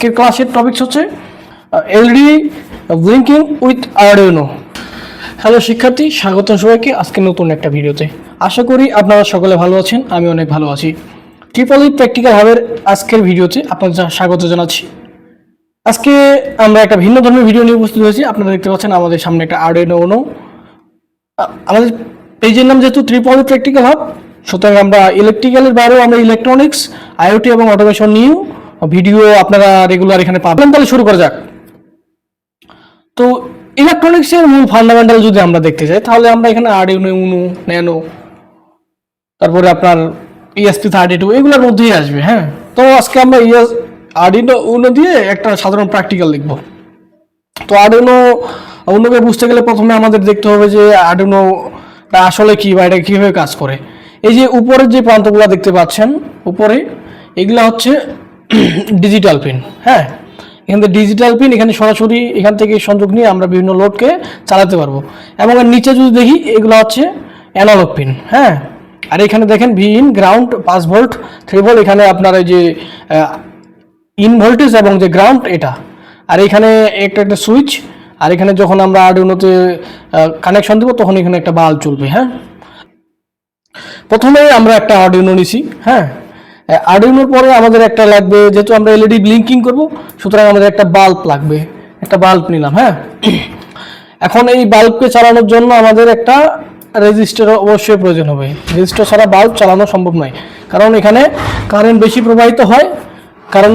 আজকের ক্লাসের টপিকস হচ্ছে LED blinking with Arduino. Hello শিক্ষার্থী, স্বাগত সবাইকে আজকের নতুন একটা ভিডিওতে। আশা করি আপনারা সকলে ভালো আছেন, আমি অনেক ভালো আছি। ট্রিপল ই প্র্যাকটিক্যাল হাবের আজকের ভিডিওতে আপনাদের স্বাগত জানাচ্ছি। আজকে আমরা একটা ভিন্ন ধরনের ভিডিও নিয়ে উপস্থিত হয়েছি। আপনারা দেখতে পাচ্ছেন আমাদের সামনে একটা আরডুইনো উনো। আমাদের পেজের নাম যেহেতু ট্রিপল ই প্র্যাকটিক্যাল হাব, সুতরাং আমরা ইলেকট্রিক্যালের বাইরেও আমরা ইলেকট্রনিক্স, আইওটি এবং অটোমেশন নিয়েও ভিডিও আপনারা রেগুলার এখানে পাবেন। তাহলে শুরু করা যাক। তো ইলেকট্রনিক্সের মূল ফান্ডামেন্টাল যদি আমরা দেখতে যাই, তাহলে আমরা এখানে আরডুইনো উনো, ন্যানো, তারপরে আপনার ESP32 এগুলোর মধ্যেই আসবে। হ্যাঁ, তো আজকে আমরা আরডুইনো উনো দিয়ে একটা সাধারণ প্র্যাকটিক্যাল লিখব। তো আরডুইনো উনোকে বুঝতে গেলে প্রথমে আমাদের দেখতে হবে যে আরডুইনোটা আসলে কি বা এটা কীভাবে কাজ করে। এই যে উপরের যে প্রান্তগুলো দেখতে পাচ্ছেন উপরে, এগুলা হচ্ছে ডিজিটাল পিন। হ্যাঁ, এখান থেকে ডিজিটাল পিন, এখানে সরাসরি এখান থেকে সংযোগ নিয়ে আমরা বিভিন্ন লোডকে চালাতে পারবো। এবং এর নিচে যদি দেখি, এগুলো হচ্ছে অ্যানালগ পিন। হ্যাঁ, আর এখানে দেখেন V in, ground, 5 volt, 3 volt, এখানে আপনার এই যে ইন ভোল্টেজ এবং যে গ্রাউন্ড এটা। আর এখানে একটা সুইচ, আর এখানে যখন আমরা আরডুইনোতে কানেকশন দেবো তখন এখানে একটা বাল্ব চলবে। হ্যাঁ, প্রথমে আমরা একটা আরডুইনো নিছি। হ্যাঁ, আরডুইনোর পরে আমাদের একটা লাগবে, যেহেতু আমরা এলইডি ব্লিঙ্কিং করব, সুতরাং আমাদের একটা বাল্ব লাগবে। একটা বাল্ব নিলাম। হ্যাঁ, এখন এই বাল্বকে চালানোর জন্য আমাদের একটা রেজিস্টার অবশ্যই প্রয়োজন হবে। রেজিস্টার ছাড়া বাল্ব চালানো সম্ভব নয়, কারণ এখানে কারেন্ট বেশি প্রবাহিত হয়। কারণ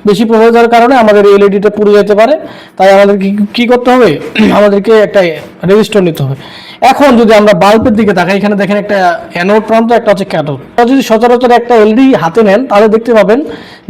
বেশি প্রবাহিতার কারণে আমাদের এলইডিটা পুড়ে যেতে পারে। তাই আমাদের কি করতে হবে, আমাদেরকে একটা রেজিস্টার নিতে হবে। এখন যদি আমরা বাল্বের দিকে তাকাই, এখানে দেখেন একটা অ্যানোড প্রান্ত, একটা হচ্ছে ক্যাথোড। যদি সচরাচর একটা এলইডি হাতে নেন, তাহলে দেখতে পাবেন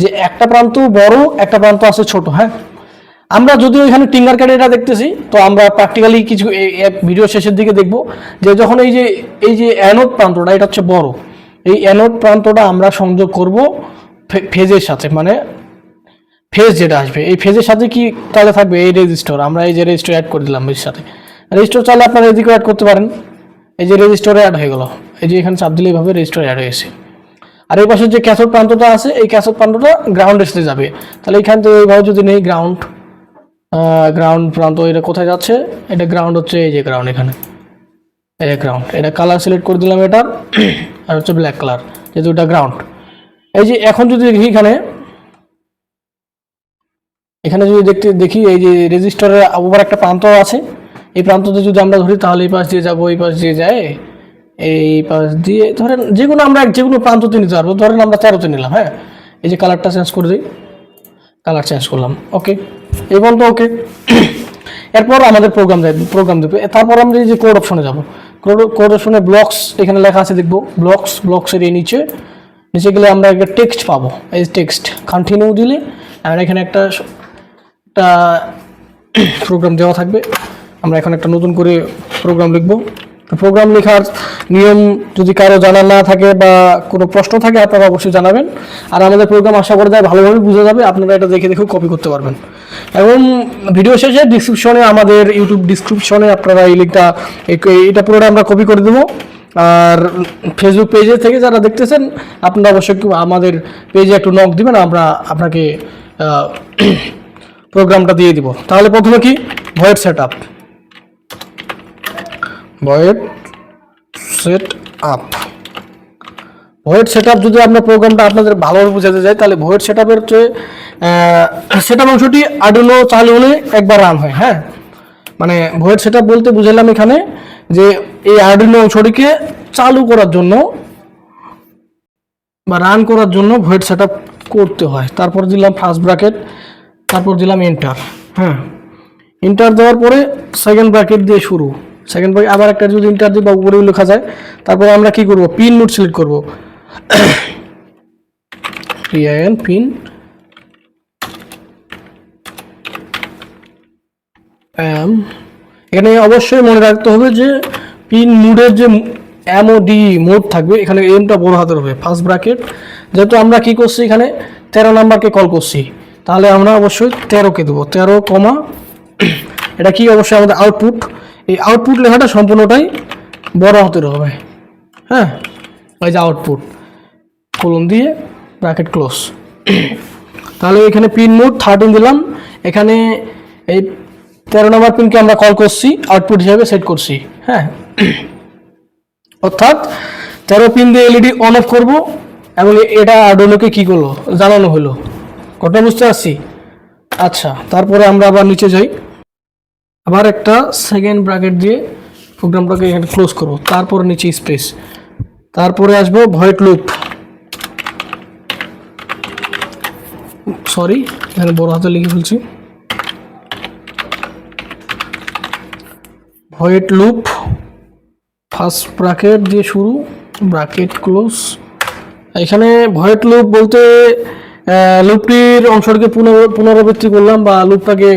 যে একটা প্রান্ত বড়, একটা প্রান্ত আছে ছোট। হ্যাঁ, আমরা যদিও এখানে টিঙ্গার কাটে এটা দেখতেছি, তো আমরা প্র্যাকটিক্যালি কিছু ভিডিও শেষের দিকে দেখব যে যখন এই যে অ্যানোড প্রান্তটা, এটা হচ্ছে বড়, এই অ্যানোড প্রান্তটা আমরা সংযোগ করব ফেজের সাথে, মানে ফেজ যেটা আসবে এই ফেজের সাথে কি তাহলে থাকবে এই রেজিস্টার। আমরা এই যে রেজিস্টার অ্যাড করে দিলাম এর সাথে। রেজিস্টার চাইলে আপনারা এদিকেও অ্যাড করতে পারেন। এই যে রেজিস্টারে অ্যাড হয়ে গেল, এই যে এখানে চাপ দিলে এইভাবে রেজিস্টার অ্যাড হয়েছে। আর এই পাশে যে ক্যাথোড প্রান্তটা আছে, এই ক্যাথোড প্রান্তটা গ্রাউন্ডের সাথে যাবে। তাহলে এখান থেকে এইভাবে যদি নেই, গ্রাউন্ড প্রান্ত এটা কোথায় যাচ্ছে, এটা গ্রাউন্ড হচ্ছে এই যে গ্রাউন্ড, এখানে এই যে গ্রাউন্ড। এটা কালার সিলেক্ট করে দিলাম এটার, আর হচ্ছে ব্ল্যাক কালার, যেহেতু এটা গ্রাউন্ড। এই যে এখন যদি দেখি এখানে যদি দেখি এই যে রেজিস্টারের উপর একটা প্রান্ত আছে, এই প্রান্ততে যদি আমরা ধরি, তাহলে এই পাশ দিয়ে যাবো, এই পাশ দিয়ে যায়, এই পাশ দিয়ে ধরেন আমরা যে কোনো প্রান্ততে নিতে পারবো। ধরেন আমরা 13তে নিলাম। হ্যাঁ, এই যে কালারটা চেঞ্জ করে দিই, কালার চেঞ্জ করলাম। ওকে, এই পর্যন্ত ওকে। এরপর আমাদের প্রোগ্রাম দেবে। তারপর আমরা এই যে কোড অপশনে যাবো। কোড অপশনে ব্লকস এখানে লেখা আছে, দেখবো ব্লকসের এই নিচে গেলে আমরা একটা টেক্সট পাবো। এই টেক্সট কন্টিনিউ দিলে আর এখানে একটা প্রোগ্রাম দেওয়া থাকবে। আমরা এখন একটা নতুন করে প্রোগ্রাম লিখবো। প্রোগ্রাম লেখার নিয়ম যদি কারো জানা না থাকে বা কোনো প্রশ্ন থাকে, আপনারা অবশ্যই জানাবেন। আর আমাদের প্রোগ্রাম আশা করা যায় ভালোভাবে বোঝা যাবে, আপনারা এটা দেখে কপি করতে পারবেন। এবং ভিডিও শেষে ডিসক্রিপশনে, আমাদের ইউটিউব ডিসক্রিপশনে আপনারা এই লিঙ্কটা, এটা পুরোটা আমরা কপি করে দেবো। আর ফেসবুক পেজে থেকে যারা দেখতেছেন, আপনারা অবশ্যই আমাদের পেজে একটু নক দিবেন, আমরা আপনাকে প্রোগ্রামটা দিয়ে দিব। তাহলে প্রথমে কি, ভয়েড সেট আপ যদি আমরা প্রোগ্রামটা আপনাদের ভালোভাবে বোঝাতে যাই, তাহলে ভয়েড সেট আপের হচ্ছে সেটআপ অংশটি আরডুইনো চালু হলে একবার রান হয়। হ্যাঁ, মানে ভয়েড সেট আপ বলতে বুঝালাম এখানে যে এই আরডুইনো অংশটিকে চালু করার জন্য বা রান করার জন্য ভয়েড সেট আপ করতে হয়। তারপর দিলাম ফার্স্ট ব্র্যাকেট, তারপর দিলাম এন্টার। হ্যাঁ, এন্টার দেওয়ার পরে সেকেন্ড ব্র্যাকেট দিয়ে শুরু, সেকেন্ড ব্র্যাকেট আবার একটা যদি এন্টার দিই বা উপরেও লেখা যায়। তারপরে আমরা কি করব, পিন নোড সিলেক্ট করব। পিন এখানে অবশ্যই মনে রাখতে হবে যে পিন মোডের যে MOD মোড থাকবে, এখানে এমটা বড় হাতের হবে। ফার্স্ট ব্র্যাকেট, যেহেতু আমরা কি করছি এখানে 13 নাম্বারকে কল করছি, তাহলে আমরা অবশ্যই 13কে দেবো। 13, এটা কি অবশ্যই আমাদের আউটপুট। এই আউটপুট লেখাটা সম্পূর্ণটাই বড় হাতের হবে। হ্যাঁ, এই যে আউটপুট, কোলন দিয়ে ব্র্যাকেট ক্লোজ। তাহলে এখানে পিন মোড 13 দিলাম, এখানে এই 13 নম্বর পিনকে আমরা কল করছি, আউটপুট হিসাবে সেট করছি। হ্যাঁ, অর্থাৎ 13 পিন দিয়ে এলইডি অন অফ করবো এবং এটা আর্ডুইনোকে কি করলো জানানো হলো। ঘটনা বুঝতে পারছি? আচ্ছা, তারপরে আমরা আবার নিচে যাই, আবার একটা সেকেন্ড ব্র্যাকেট দিয়ে প্রোগ্রামটাকে এখানে ক্লোজ করবো, তারপরে নিচে স্পেস, তারপরে আসবো ভয়েড লুপ, সরি এখানে বড় হাতে লিখে ফেলছি, ভয়েড লুপ ফার্স্ট ব্র্যাকেট দিয়ে শুরু, ব্র্যাকেট ক্লোজ। এখানে ভয়েড লুপ বলতে লুপটির অংশটাকে পুনরাবৃত্তি করলাম, বা লুপটাকে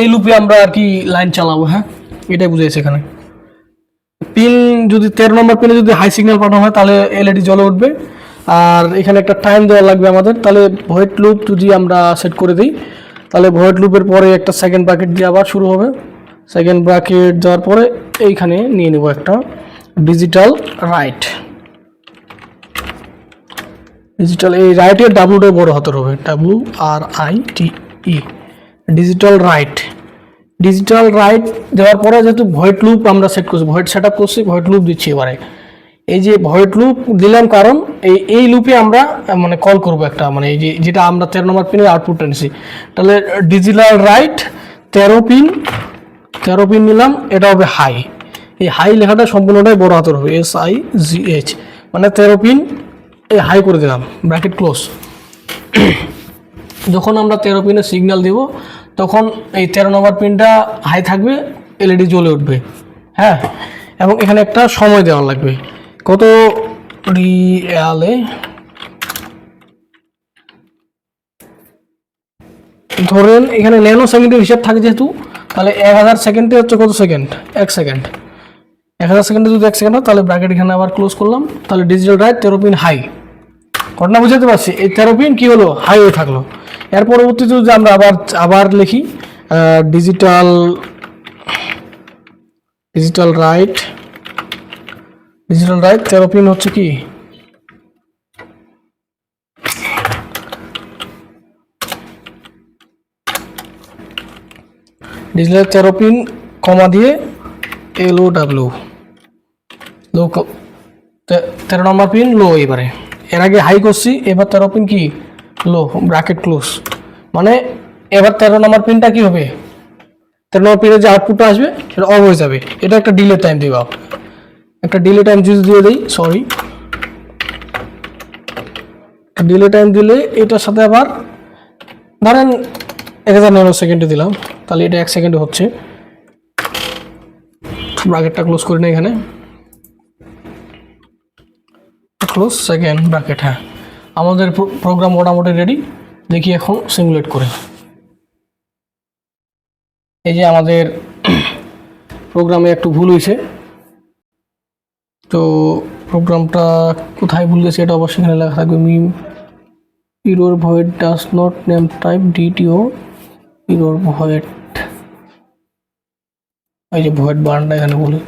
এই লুপে আমরা আর কি লাইন চালাবো। হ্যাঁ, এটাই বুঝাইছে এখানে। পিন যদি 13 নম্বর পিনে যদি হাই সিগন্যাল পাঠানো হয় তাহলে এলইডি জ্বলে উঠবে, আর এখানে একটা টাইম দেওয়া লাগবে আমাদের। তাহলে ভয়েড লুপ যদি আমরা সেট করে দিই তাহলে ভয়েড লুপের পরে একটা সেকেন্ড ব্র্যাকেট দিয়ে আবার শুরু হবে, সেকেন্ড ব্র্যাকেট দেওয়ার পরে এইখানে নিয়ে নেব একটা ডিজিটাল রাইট। ডিজিটাল, এই রাইটের ডাব্লুটা বড় হাতের হবে, WRITE, digital right. Digital right দেওয়ার পরে যেহেতু ভয়েড লুপ আমরা সেট করছি, ভয়েড সেট আপ করছি, ভয়েড লুপ দিচ্ছি এবারে। এই যে ভয়েড লুপ দিলাম কারণ এই লুপে আমরা মানে কল করব একটা, মানে এই যে যেটা আমরা 13 নম্বর পিনের আউটপুটটা নিছি। তাহলে ডিজিটাল রাইট 13 পিন নিলাম, এটা হবে হাই। এই হাই লেখাটা সম্পূর্ণটাই বড় হাতের হবে, SIGH, মানে 13 পিন এই হাই করে দিলাম, ব্র্যাকেট ক্লোজ। যখন আমরা 13 পিনে সিগন্যাল দেব তখন এই 13 নম্বর পিনটা হাই থাকবে, এলইডি জ্বলে উঠবে। হ্যাঁ, এবং এখানে একটা সময় দেওয়া লাগবে, কত রিয়ালে, ধরেন এখানে ন্যানো সেকেন্ডের হিসাব থাকে যেহেতু, তাহলে 1000 সেকেন্ডে হচ্ছে কত সেকেন্ড, 1 সেকেন্ড। 1000 সেকেন্ডে যদি 1 সেকেন্ড হয় তাহলে ব্র্যাকেট এখানে আবার ক্লোজ করলাম। তাহলে ডিজিটাল রাইট 13 পিন হাই, ঘটনা বুঝতে পারছি। এই 13 পিন কি হলো, হাই হয়ে থাকলো। এর পরবর্তীতে যদি আমরা আবার লিখি ডিজিটাল রাইট 13 পিন হচ্ছে কি, ডিজিটাল 13 পিন কমা দিয়ে LOW, লো, 13 নম্বর পিন লো। এবারে এর আগে হাই করছি, এবার 13 পিন কি লো, ব্র্যাকেট ক্লোজ। মানে এবার 13 নম্বর পিনটা কি হবে, 13 নম্বর পিনের যে আউটপুটটা আসবে সেটা অফ হয়ে যাবে। এটা একটা ডিলে টাইম দিবা, একটা ডিলে টাইম যদি দিয়ে দিই, সরি ডিলে টাইম দিলে এটার সাথে আবার ধরেন 1000 ন্যানো সেকেন্ডে দিলাম, তাহলে এটা 1 সেকেন্ডে হচ্ছে। ব্র্যাকেটটা ক্লোজ করি না, এখানে ক্লোজ সেকেন্ড ব্র্যাকেট। হ্যাঁ, আমাদের প্রোগ্রাম মোটামুটি রেডি। দেখি এখন সিমুলেট করে। এই যে আমাদের প্রোগ্রামে একটু ভুল হয়েছে, তো প্রোগ্রামটা কোথায় ভুল গেছে এটা অবশ্যই এখানে লেখা থাকবে। মিম error void does not name type DTO error void, এই যে void বানানটা এখানে বলি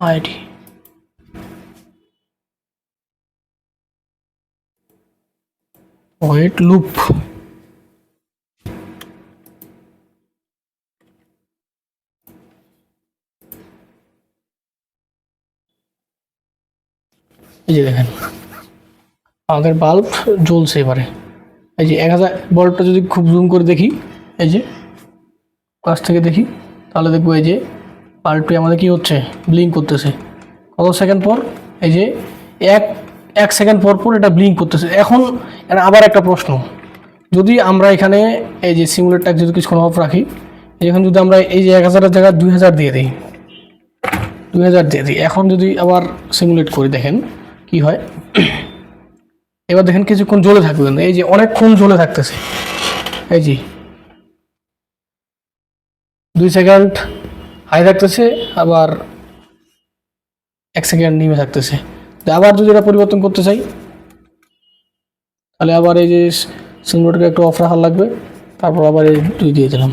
EOID। void loop, এই যে দেখেন আমাদের বাল্ব জ্বলছে। এবারে এই যে 1000 বাল্বটা যদি খুব জুম করে দেখি, এই যে কাছ থেকে দেখি, তাহলে দেখবো এই যে বাল্বটি আমাদের কি হচ্ছে, ব্লিঙ্ক করতেছে। কত সেকেন্ড পর, এই যে এক সেকেন্ড পর পর এটা ব্লিঙ্ক করতেছে। এখন আবার একটা প্রশ্ন, যদি আমরা এখানে এই যে সিমুলেটটা যদি কিছুক্ষণ অফ রাখি, এখন যদি আমরা এই যে 1000-এর জায়গায় 2000 দিয়ে দিই, 2000 দিয়ে দিই, এখন যদি আবার সিমুলেট করি দেখেন কি হয়। এবার দেখেন কিছুক্ষণ জ্বলে থাকবে না, এই যে অনেকক্ষণ জ্বলে থাকতেছে। এই যে 2 সেকেন্ড হাই থাকতেছে, আবার 1 সেকেন্ড নিমে থাকতেছে। আবার যদি এটা পরিবর্তন করতে চাই তাহলে আবার এই যে সিমুলেটরকে একটু অফ রাখা লাগবে, তারপর আবার এই 2 দিয়ে দিলাম।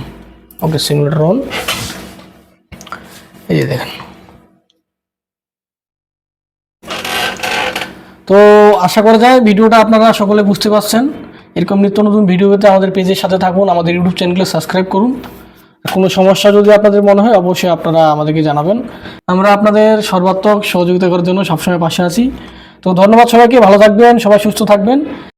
ওকে, সিমুলেটর অন। এই যে দেখেন, তো আশা করা যায় ভিডিওটা আপনারা সকলে বুঝতে পারছেন। এরকম নিত্য নতুন ভিডিও পেতে আমাদের পেজের সাথে থাকুন, আমাদের ইউটিউব চ্যানেলকে সাবস্ক্রাইব করুন। কোনো সমস্যা যদি আপনাদের মনে হয় অবশ্যই আপনারা আমাদেরকে জানাবেন। আমরা আপনাদের সর্বাত্মক সহযোগিতা করার জন্য সবসময় পাশে আছি। তো ধন্যবাদ সবাইকে, ভালো থাকবেন, সবাই সুস্থ থাকবেন।